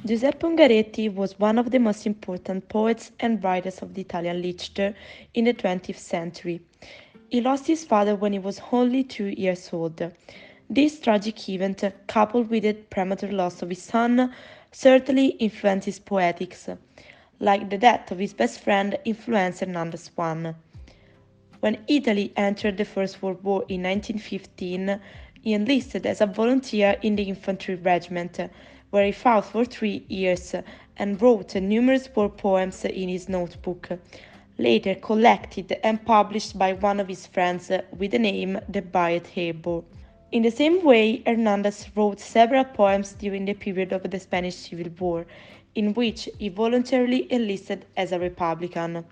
Giuseppe Ungaretti was one of the most important poets and writers of the Italian literature in the 20th century. He lost his father when he was only 2 years old. This tragic event, coupled with the premature loss of his son, certainly influenced his poetics, like the death of his best friend influenced Hernandez one. When Italy entered the First World War in 1915, he enlisted as a volunteer in the infantry regiment, where he fought for 3 years and wrote numerous war poems in his notebook, later collected and published by one of his friends with the name The Bayet Hebo. In the same way, Hernandez wrote several poems during the period of the Spanish Civil War, in which he voluntarily enlisted as a Republican.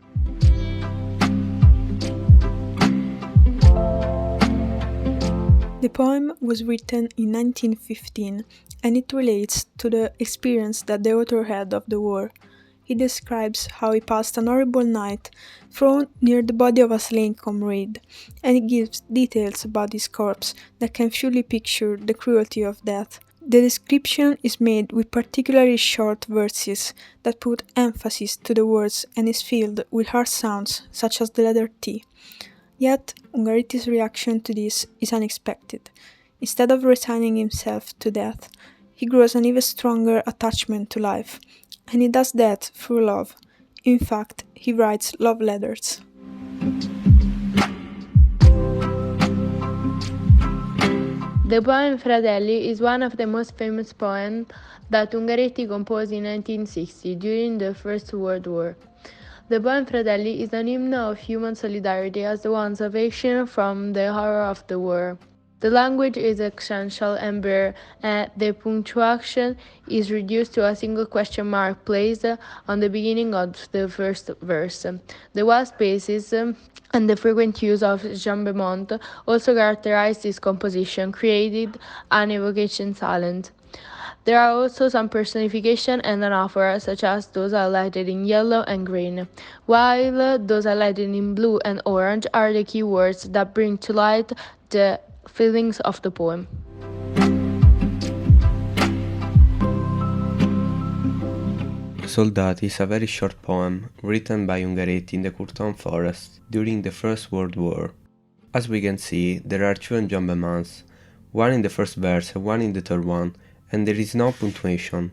The poem was written in 1915 and it relates to the experience that the author had of the war. He describes how he passed an horrible night thrown near the body of a slain comrade, and he gives details about his corpse that can fully picture the cruelty of death. The description is made with particularly short verses that put emphasis to the words and is filled with hard sounds such as the letter T. Yet, Ungaretti's reaction to this is unexpected. Instead of resigning himself to death, he grows an even stronger attachment to life, and he does that through love. In fact, he writes love letters. The poem Fratelli is one of the most famous poems that Ungaretti composed in 1960 during the First World War. The poem Fratelli is an hymn of human solidarity as one salvation from the horror of the war. The language is essential and bare, and the punctuation is reduced to a single question mark placed on the beginning of the first verse. The wide spaces and the frequent use of jambemont also characterize this composition, created an evocation silent. There are also some personification and anaphora, such as those highlighted in yellow and green, while those highlighted in blue and orange are the key words that bring to light the feelings of the poem. Soldati is a very short poem written by Ungaretti in the Courton forest during the First World War. As we can see, there are two enjambements, one in the first verse and one in the third one, and there is no punctuation.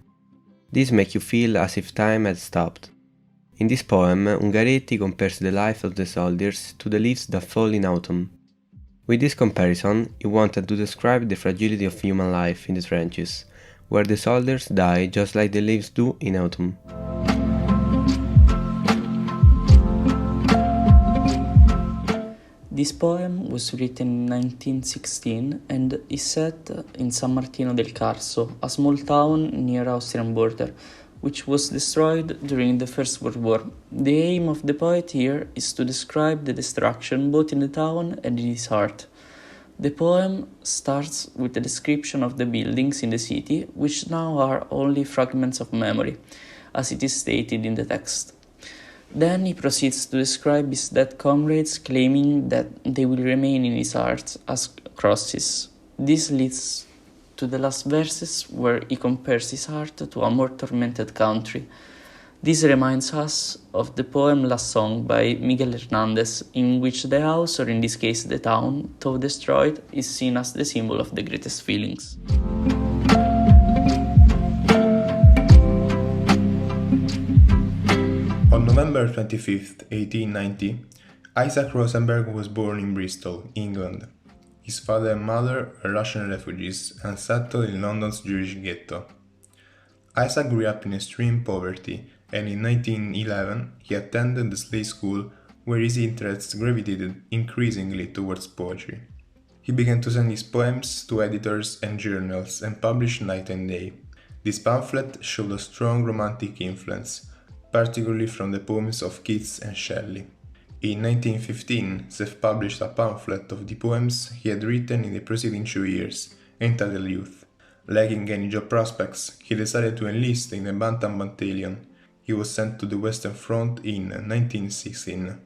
This makes you feel as if time had stopped. In this poem, Ungaretti compares the life of the soldiers to the leaves that fall in autumn. With this comparison, he wanted to describe the fragility of human life in the trenches, where the soldiers die just like the leaves do in autumn. This poem was written in 1916 and is set in San Martino del Carso, a small town near Austrian border, which was destroyed during the First World War. The aim of the poet here is to describe the destruction both in the town and in his heart. The poem starts with a description of the buildings in the city, which now are only fragments of memory, as it is stated in the text. Then he proceeds to describe his dead comrades, claiming that they will remain in his heart as crosses. This leads to the last verses, where he compares his heart to a more tormented country. This reminds us of the poem Last Song by Miguel Hernandez, in which the house, or in this case the town, though destroyed, is seen as the symbol of the greatest feelings. On November 25, 1890, Isaac Rosenberg was born in Bristol, England. His father and mother were Russian refugees and settled in London's Jewish ghetto. Isaac grew up in extreme poverty, and in 1911 he attended the slave school, where his interests gravitated increasingly towards poetry. He began to send his poems to editors and journals and published night and day. This pamphlet showed a strong romantic influence, particularly from the poems of Keats and Shelley. In 1915, Zeph published a pamphlet of the poems he had written in the preceding 2 years, entitled Youth. Lacking any job prospects, he decided to enlist in the Bantam Battalion. He was sent to the Western Front in 1916.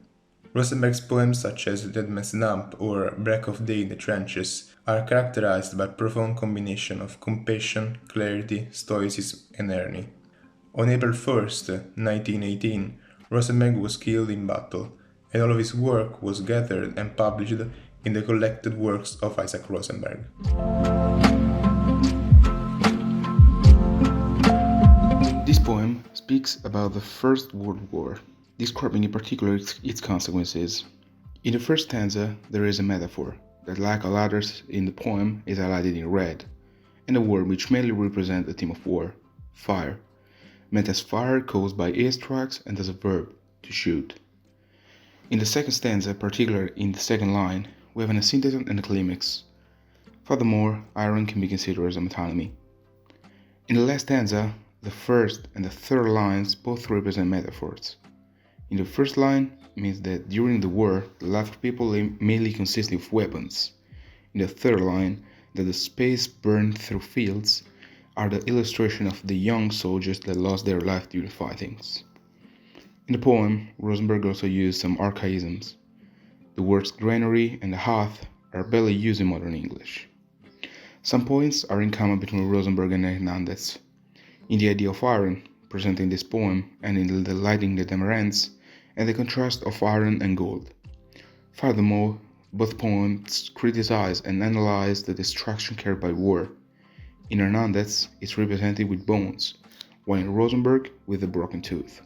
Rosenberg's poems such as Dead Man's Dump or Break of Day in the Trenches are characterized by a profound combination of compassion, clarity, stoicism, and irony. On April 1st, 1918, Rosenberg was killed in battle, and all of his work was gathered and published in the collected works of Isaac Rosenberg. This poem speaks about the First World War, describing in particular its consequences. In the first stanza, there is a metaphor that, like all others in the poem, is highlighted in red, and a word which mainly represents the theme of war, fire, meant as fire caused by airstrikes and as a verb, to shoot. In the second stanza, particularly in the second line, we have an asyntheton and a climax. Furthermore, iron can be considered as a metonymy. In the last stanza, the first and the third lines both represent metaphors. In the first line means that during the war, the life of people mainly consisted of weapons. In the third line, that the space burned through fields are the illustration of the young soldiers that lost their life during fightings. In the poem, Rosenberg also used some archaisms. The words granary and hearth are barely used in modern English. Some points are in common between Rosenberg and Hernandez. In the idea of iron, present in this poem, and in the lighting that amaranths, and the contrast of iron and gold. Furthermore, both poems criticize and analyze the destruction carried by war. In Hernandez, it's represented with bones, while in Rosenberg, with a broken tooth.